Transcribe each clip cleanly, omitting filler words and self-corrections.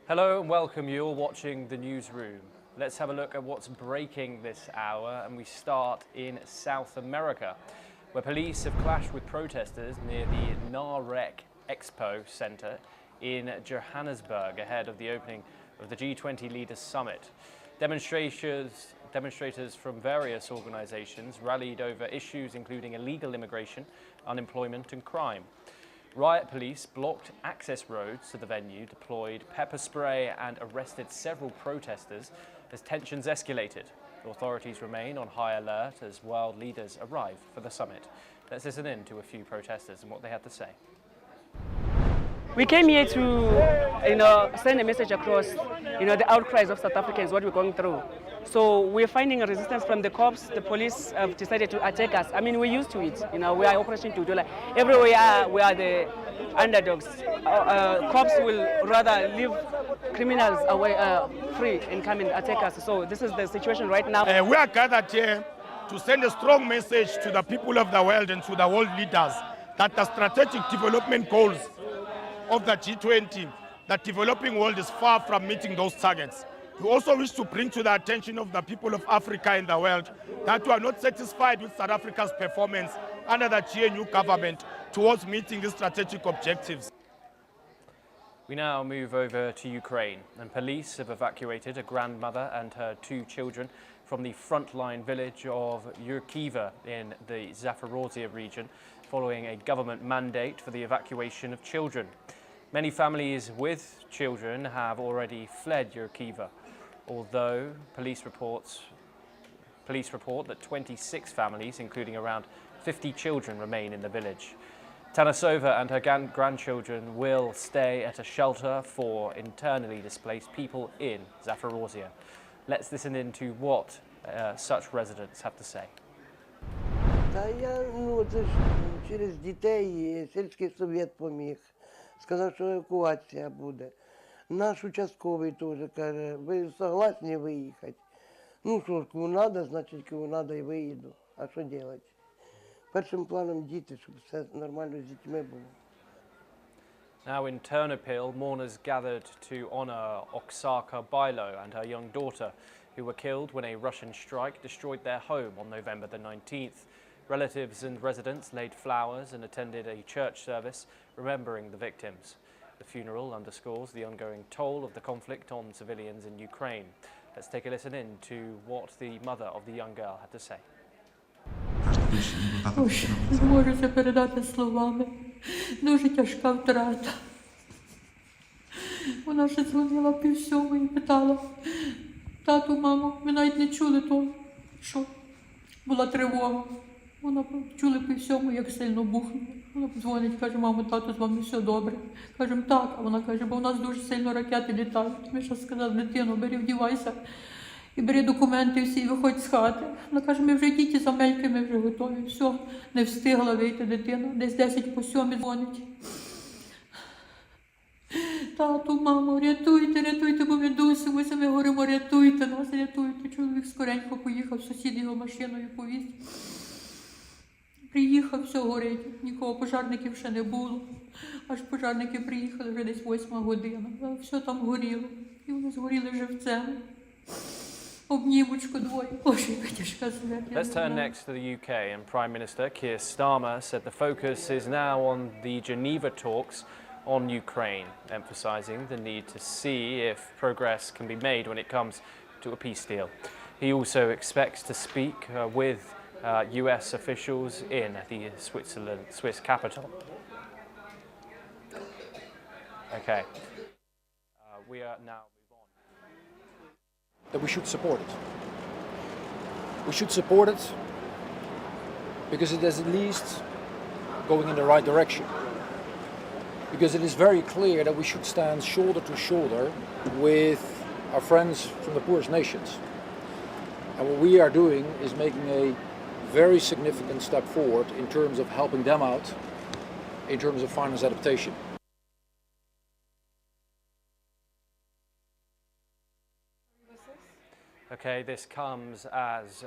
Hello and welcome, you're watching the newsroom. Let's have a look at what's breaking this hour, and we start in South America, where police have clashed with protesters near the Narek Expo Center in Johannesburg ahead of the opening of the G20 Leaders Summit. Demonstrators from various organizations rallied over issues including illegal immigration, unemployment and crime. Riot police blocked access roads to the venue, deployed pepper spray and arrested several protesters as tensions escalated. Authorities remain on high alert as world leaders arrive for the summit. Let's listen in to a few protesters and what they had to say. We came here to, send a message across, the outcries of South Africans, what we're going through. So we're finding a resistance from the cops. The police have decided to attack us. I mean, we're used to it. We are Operation Tudola. Everywhere we are the underdogs. Cops will rather leave criminals away free and come and attack us. So this is the situation right now. We are gathered here to send a strong message to the people of the world and to the world leaders that the strategic development goals of the G20, the developing world is far from meeting those targets. We also wish to bring to the attention of the people of Africa and the world that we are not satisfied with South Africa's performance under the GNU government towards meeting these strategic objectives. We now move over to Ukraine, and police have evacuated a grandmother and her 2 children from the frontline village of Yurkiva in the Zaporozhye region, following a government mandate for the evacuation of children. Many families with children have already fled Yurkiva, although police report that 26 families, including around 50 children, remain in the village. Tanasova and her grandchildren will stay at a shelter for internally displaced people in Zaporozhye. Let's listen in to what such residents have to say. Та це ж через дітей сільський совет поміг. Сказав, що евакуація буде. Наш участковий теж каже, ви согласні виїхати? Ну що ж, кому треба, значить кому треба і виїду. А що робити? Першим планом діти, щоб все нормально з дітьми було. Now in Ternopil, mourners gathered to honor Oksaka Bailo and her young daughter, who were killed when a Russian strike destroyed their home on November the 19th. Relatives and residents laid flowers and attended a church service remembering the victims. The funeral underscores the ongoing toll of the conflict on civilians in Ukraine. Let's take a listen in to what the mother of the young girl had to say. Не можу це передати словами. Дуже тяжка втрата. Вона ще дзвонила 6:30 і питала: тату, мамо, ми навіть не чули того, що була тривога. Вона чули 6:30, як сильно бухнуло. Вона дзвонить, каже: мамо, тату, з вами все добре. Кажемо: так. А вона каже: бо в нас дуже сильно ракети літають. Ми ще сказали: дитино, бери, вдівайся і бери документи всі, і виходь з хати. Вона каже: ми вже діти з Амельки, ми вже готові. Все, не встигла вийти дитина. Десь 6:50 дзвонить. Тату, мамо, рятуйте, бо ми дусимося. Ми говоримо: рятуйте нас, рятуйте. Чоловік скоренько поїхав, сусід його машиною повіз. Приїхав, все горить, нікого, пожарників ще не було. Аж пожарники приїхали вже десь 8 година. Все там горіло. І вони згоріли живцем. Обнімочку двоє. Боже, яка тяжка смерть. Let's turn next to the UK, and Prime Minister Keir Starmer said the focus is now on the Geneva talks on Ukraine, emphasising the need to see if progress can be made when it comes to a peace deal. He also expects to speak with US officials in the Swiss capital. Okay. We are now move on. That we should support it. We should support it because it is at least going in the right direction. Because it is very clear that we should stand shoulder to shoulder with our friends from the poorest nations. And what we are doing is making a very significant step forward in terms of helping them out, in terms of finance adaptation. Okay, this comes as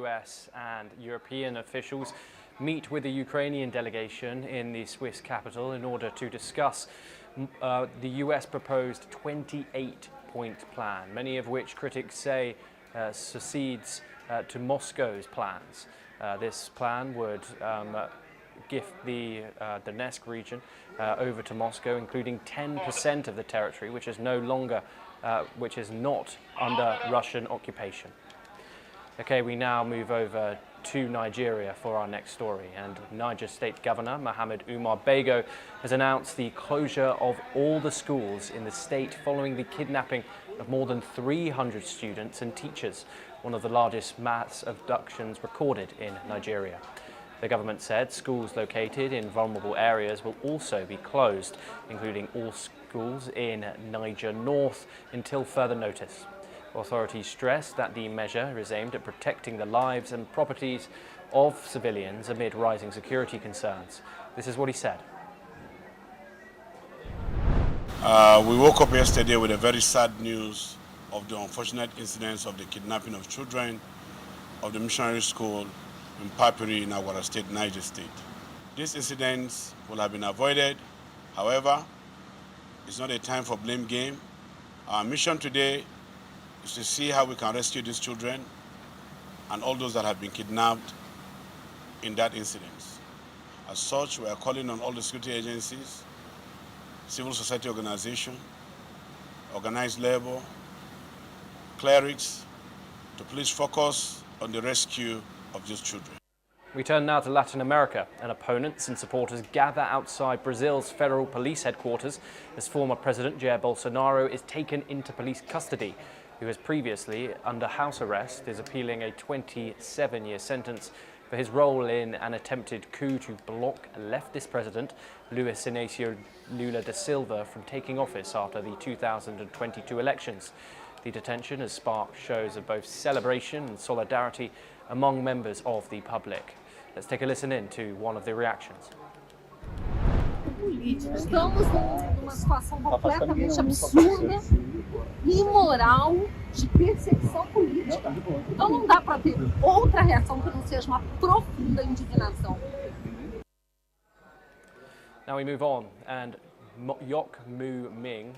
US and European officials meet with the Ukrainian delegation in the Swiss capital in order to discuss the US proposed 28-point plan, many of which critics say succeeds to Moscow's plans. This plan would gift the Donetsk region over to Moscow, including 10% of the territory, which is not under Russian occupation. Okay, we now move over to Nigeria for our next story, and Niger State Governor Mohammed Umar Bago has announced the closure of all the schools in the state following the kidnapping of more than 300 students and teachers, one of the largest mass abductions recorded in Nigeria. The government said schools located in vulnerable areas will also be closed, including all schools in Niger North, until further notice. Authorities stress that the measure is aimed at protecting the lives and properties of civilians amid rising security concerns. This is what he said. We woke up yesterday with a very sad news of the unfortunate incidents of the kidnapping of children of the missionary school in Papiri in Awara State, Niger State. These incidents will have been avoided. However, it's not a time for blame game. Our mission today is to see how we can rescue these children and all those that have been kidnapped in that incident. As such, we are calling on all the security agencies, civil society organizations, organized labor, clerics, to please focus on the rescue of these children. We turn now to Latin America, and opponents and supporters gather outside Brazil's federal police headquarters as former President Jair Bolsonaro is taken into police custody, who was previously under house arrest, is appealing a 27-year sentence for his role in an attempted coup to block leftist president Luiz Inácio Lula da Silva from taking office after the 2022 elections. The detention has sparked shows of both celebration and solidarity among members of the public. Let's take a listen in to one of the reactions. Estamos numa situação completamente absurda, imoral, de perseguição política. Então não dá para ter outra reação que não seja uma profunda indignação. Now we move on, and Yok Moo Ming,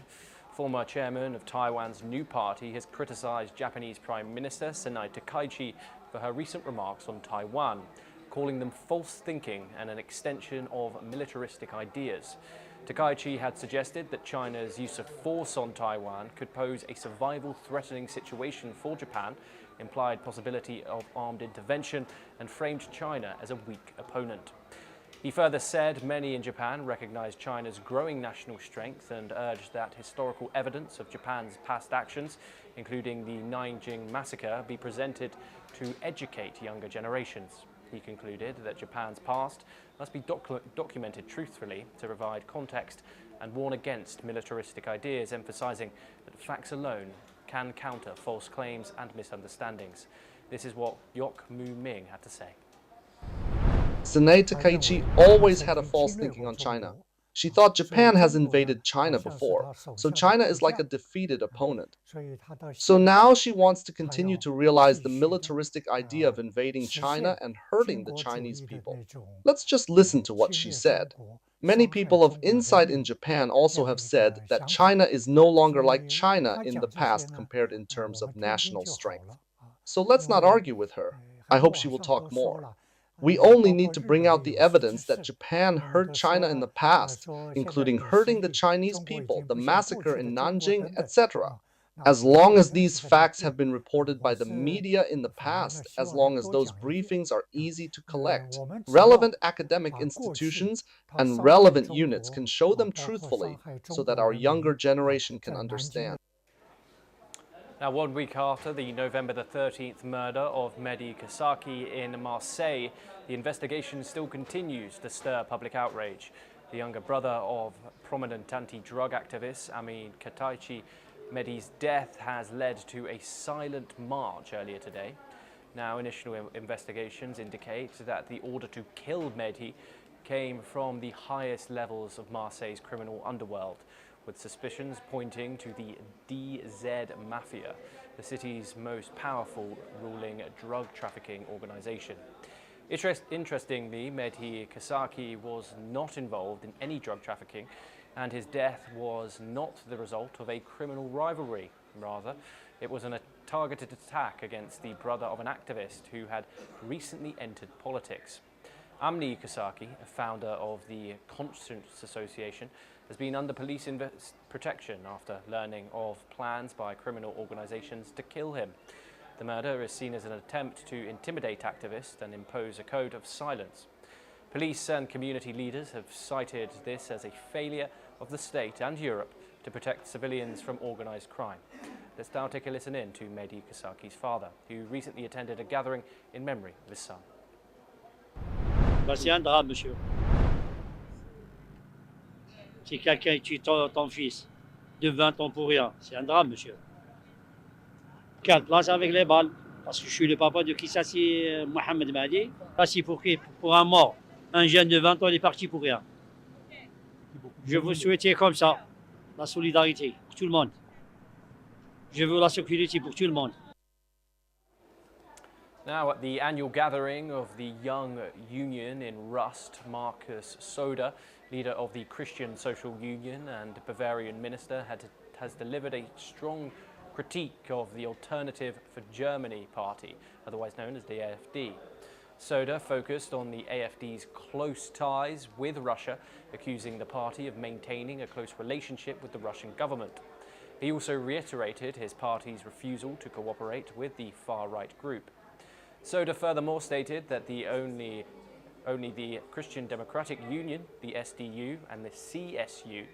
former chairman of Taiwan's new party, has criticized Japanese Prime Minister Sanai Takaichi for her recent remarks on Taiwan, calling them false thinking and an extension of militaristic ideas. Takaichi had suggested that China's use of force on Taiwan could pose a survival-threatening situation for Japan, implied possibility of armed intervention, and framed China as a weak opponent. He further said many in Japan recognize China's growing national strength and urged that historical evidence of Japan's past actions, including the Niger massacre, be presented to educate younger generations. He concluded that Japan's past must be documented truthfully to provide context and warn against militaristic ideas, emphasizing that facts alone can counter false claims and misunderstandings. This is what Yok Moo Ming had to say. Sanai Takaichi always had a false thinking on China. She thought Japan has invaded China before, so China is like a defeated opponent. So now she wants to continue to realize the militaristic idea of invading China and hurting the Chinese people. Let's just listen to what she said. Many people of insight in Japan also have said that China is no longer like China in the past compared in terms of national strength. So let's not argue with her. I hope she will talk more. We only need to bring out the evidence that Japan hurt China in the past, including hurting the Chinese people, the massacre in Nanjing, etc. As long as these facts have been reported by the media in the past, as long as those briefings are easy to collect, relevant academic institutions and relevant units can show them truthfully so that our younger generation can understand. Now, 1 week after the November the 13th murder of Mehdi Kessaci in Marseille, the investigation still continues to stir public outrage. The younger brother of prominent anti-drug activist Amin Kataichi, Mehdi's death has led to a silent march earlier today. Now, initial investigations indicate that the order to kill Mehdi came from the highest levels of Marseille's criminal underworld, with suspicions pointing to the DZ Mafia, the city's most powerful ruling drug trafficking organization. Interestingly, Mehdi Kessaci was not involved in any drug trafficking, and his death was not the result of a criminal rivalry. Rather, it was a targeted attack against the brother of an activist who had recently entered politics. Mehdi Kessaci, a founder of the Conscience Association, has been under police protection after learning of plans by criminal organizations to kill him. The murder is seen as an attempt to intimidate activists and impose a code of silence. Police and community leaders have cited this as a failure of the state and Europe to protect civilians from organized crime. Let's now take a listen in to Mehdi Kessaci's father, who recently attended a gathering in memory of his son. C'est un drame, monsieur. Si quelqu'un tue ton fils de 20 ans pour rien, c'est un drame, monsieur. Quelle place avec les balles, parce que je suis le papa de Kessaci, Mohammed Mehdi. Là, c'est pour un mort. Un jeune de 20 ans, il est parti pour rien. Je vous souhaite comme ça, la solidarité pour tout le monde. Je veux la sécurité pour tout le monde. Now at the annual gathering of the Young Union in Rust, Markus Söder, leader of the Christian Social Union and Bavarian minister, has delivered a strong critique of the Alternative for Germany party, otherwise known as the AfD. Söder focused on the AfD's close ties with Russia, accusing the party of maintaining a close relationship with the Russian government. He also reiterated his party's refusal to cooperate with the far-right group. Söder furthermore stated that only the Christian Democratic Union, the SDU, and the CSU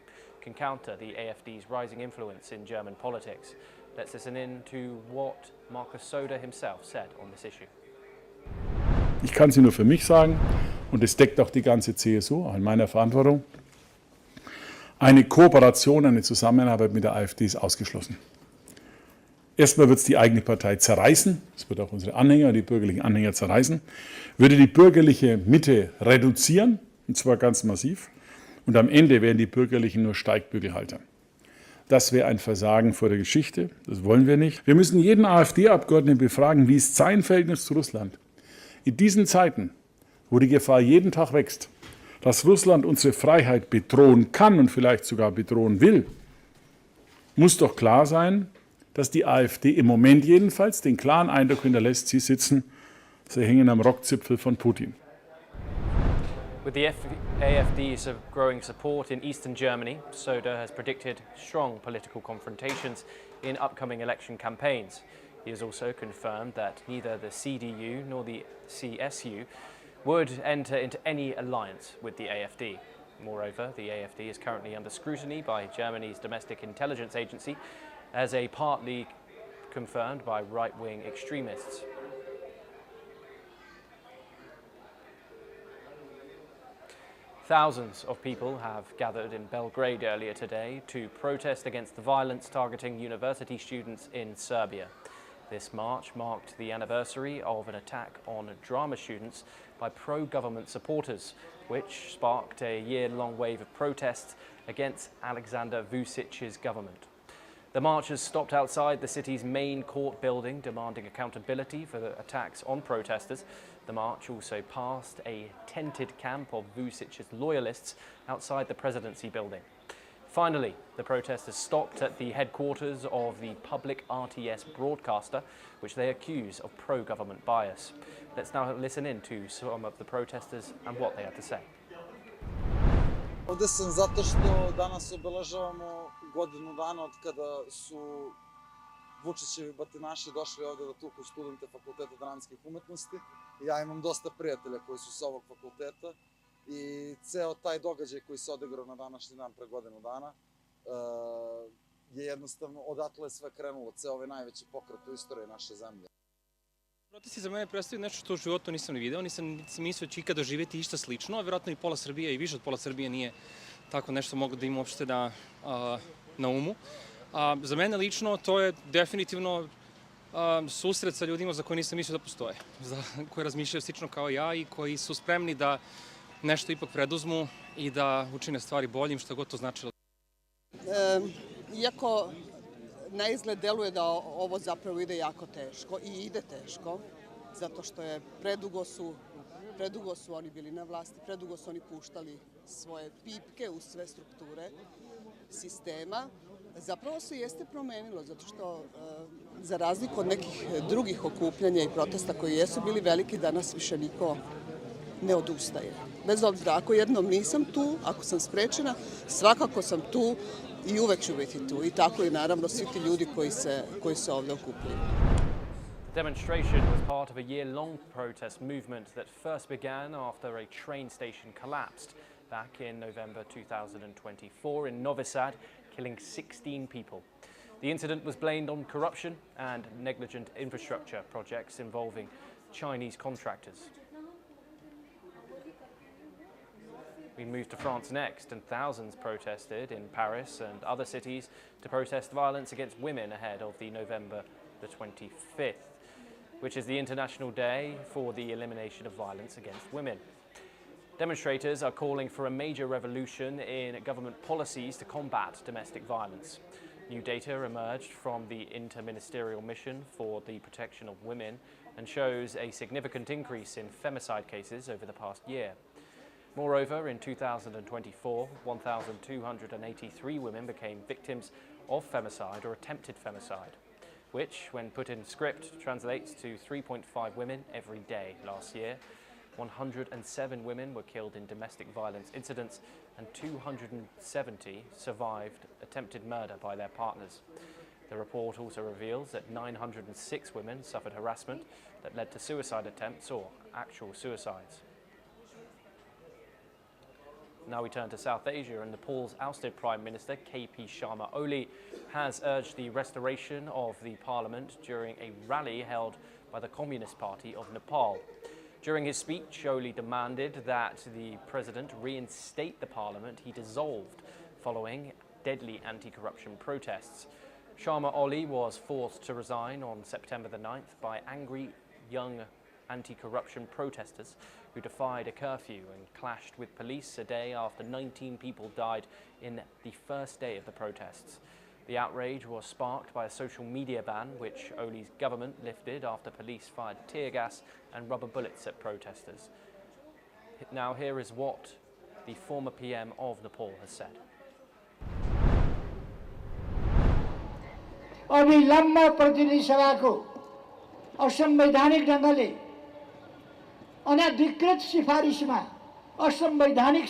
can counter the AfD's rising influence in German politics. Let's listen in to what Markus Söder himself said on this issue. Ich kann sie nur für mich sagen, und es deckt auch die ganze CSU, auch in meiner Verantwortung. Eine Kooperation, eine Zusammenarbeit mit der AfD ist ausgeschlossen. Erstmal wird es die eigene Partei zerreißen, es wird auch unsere Anhänger, die bürgerlichen Anhänger zerreißen, würde die bürgerliche Mitte reduzieren, und zwar ganz massiv, und am Ende wären die Bürgerlichen nur Steigbügelhalter. Das wäre ein Versagen vor der Geschichte, das wollen wir nicht. Wir müssen jeden AfD-Abgeordneten befragen, wie ist sein Verhältnis zu Russland. In diesen Zeiten, wo die Gefahr jeden Tag wächst, dass Russland unsere Freiheit bedrohen kann und vielleicht sogar bedrohen will, muss doch klar sein, dass die AfD im Moment jedenfalls den klaren Eindruck hinterlässt, sie hängen am Rockzipfel von Putin. With the AfD's growing support in eastern Germany, Söder has predicted strong political confrontations in upcoming election campaigns. He has also confirmed that neither the CDU nor the CSU would enter into any alliance with the AfD. Moreover, the AfD is currently under scrutiny by Germany's domestic intelligence agency as a partly confirmed by right-wing extremists. Thousands of people have gathered in Belgrade earlier today to protest against the violence targeting university students in Serbia. This march marked the anniversary of an attack on drama students by pro-government supporters, which sparked a year-long wave of protests against Alexander Vucic's government. The marchers stopped outside the city's main court building, demanding accountability for the attacks on protesters. The march also passed a tented camp of Vucic's loyalists outside the presidency building. Finally, the protesters stopped at the headquarters of the public RTS broadcaster, which they accuse of pro-government bias. Let's now listen in to some of the protesters and what they had to say. Ovdje sam zato što danas obeležavamo godinu dana od kada su Vučićevi batinaši došli ovdje da tuku studente Fakulteta dramskih umetnosti. Ja imam dosta prijatelja koji su sa ovog fakulteta i ceo taj događaj koji se odigrao na današnji dan pre godinu dana je jednostavno odatle sve krenulo, ceo ovaj najveći pokret u istoriji naše zemlje. Protesti za mene predstavljaju nešto što u životu nisam ni video, nisam mislio da ću ikada doživjeti išta slično, a vjerojatno i pola Srbije i više od pola Srbije nije tako nešto moglo da ima uopšte na umu. Za mene lično to je definitivno susret sa ljudima za koje nisam mislio da postoje, koji razmišljaju slično kao ja i koji su spremni da nešto ipak preduzmu i da učine stvari boljim, što god to značilo. Iako na izgled deluje da ovo zapravo ide jako teško i ide teško, zato što je predugo su Predugo su oni bili na vlasti, predugo su oni puštali svoje pipke u sve strukture sistema. Zapravo se jeste promenilo, zato što za razliku od nekih drugih okupljanja i protesta koji jesu bili veliki, danas više niko ne odustaje. Bez obzira, ako jednom nisam tu, ako sam sprečena, svakako sam tu i uvek ću biti tu. I tako i naravno svi ti ljudi koji se ovdje okupljaju. The demonstration was part of a year-long protest movement that first began after a train station collapsed back in November 2024 in Novi Sad, killing 16 people. The incident was blamed on corruption and negligent infrastructure projects involving Chinese contractors. We move to France next, and thousands protested in Paris and other cities to protest violence against women ahead of the November the 25th, which is the International Day for the Elimination of Violence Against Women. Demonstrators are calling for a major revolution in government policies to combat domestic violence. New data emerged from the Interministerial Mission for the Protection of Women and shows a significant increase in femicide cases over the past year. Moreover, in 2024, 1,283 women became victims of femicide or attempted femicide, which, when put in script, translates to 3.5 women every day. Last year, 107 women were killed in domestic violence incidents and 270 survived attempted murder by their partners. The report also reveals that 906 women suffered harassment that led to suicide attempts or actual suicides. Now we turn to South Asia, and Nepal's ousted Prime Minister KP Sharma Oli has urged the restoration of the parliament during a rally held by the Communist Party of Nepal. During his speech, Oli demanded that the president reinstate the parliament he dissolved following deadly anti-corruption protests. Sharma Oli was forced to resign on September the 9th by angry young anti-corruption protesters who defied a curfew and clashed with police a day after 19 people died in the first day of the protests. The outrage was sparked by a social media ban, which Oli's government lifted after police fired tear gas and rubber bullets at protesters. Now here is what the former PM of Nepal has said. अविलम्ब प्रतिनिधि सभाको असंवैधानिक ढंगले अनधिकृत सिफारिसमा असंवैधानिक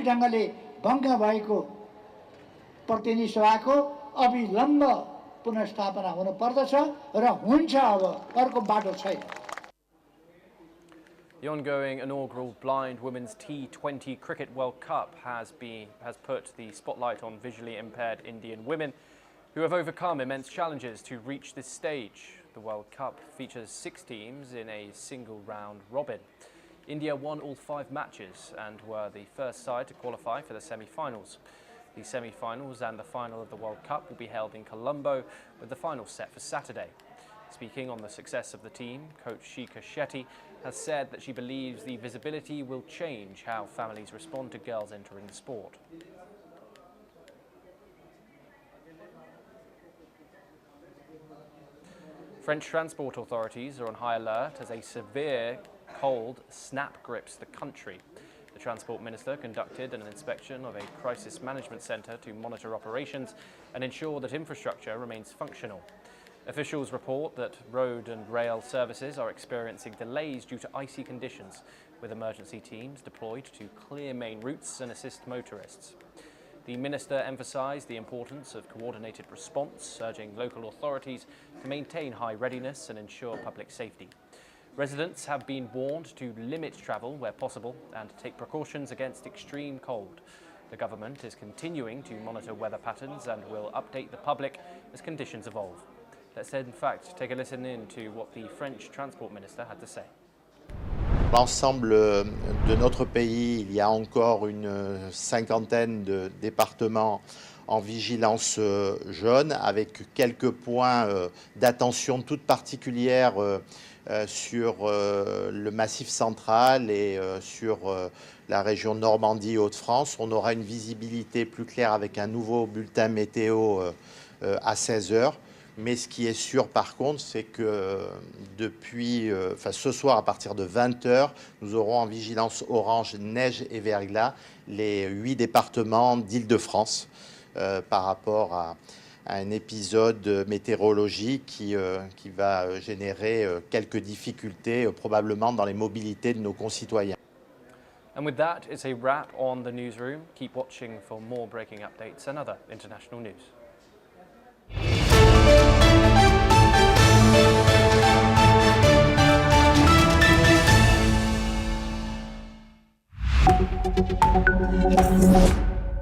ढंगले भङ्ग भएको प्रतिनिधि सभाको अविलम्ब पुनर्स्थापना हुनु पर्दछ र हुन्छ अब अर्को बाटो छैन. The ongoing inaugural Blind Women's T20 Cricket World Cup has put the spotlight on visually impaired Indian women who have overcome immense challenges to reach this stage. The World Cup features 6 teams in a single round robin. India won all 5 matches and were the first side to qualify for the semi-finals. The semi-finals and the final of the World Cup will be held in Colombo, with the final set for Saturday. Speaking on the success of the team, coach Shikha Shetty has said that she believes the visibility will change how families respond to girls entering the sport. French transport authorities are on high alert as a severe cold snap grips the country. The transport minister conducted an inspection of a crisis management centre to monitor operations and ensure that infrastructure remains functional. Officials report that road and rail services are experiencing delays due to icy conditions, with emergency teams deployed to clear main routes and assist motorists. The minister emphasised the importance of coordinated response, urging local authorities to maintain high readiness and ensure public safety. Residents have been warned to limit travel where possible and take precautions against extreme cold. The government is continuing to monitor weather patterns and will update the public as conditions evolve. Let's in fact take a listen in to what the French transport minister had to say. L'ensemble de notre pays, il y a encore une cinquantaine de départements en vigilance jaune, avec quelques points d'attention toute particulière sur le Massif central et sur la région Normandie-Hauts-de-France. On aura une visibilité plus claire avec un nouveau bulletin météo à 16 heures. Mais ce qui est sûr par contre, c'est que depuis ce soir à partir de 20h, nous aurons en vigilance orange, neige et verglas les 8 départements d'Île-de-France par rapport à un épisode météorologique qui va générer quelques difficultés probablement dans les mobilités de nos concitoyens. And with that, it's a wrap on the newsroom. Keep watching for more breaking updates and other international news.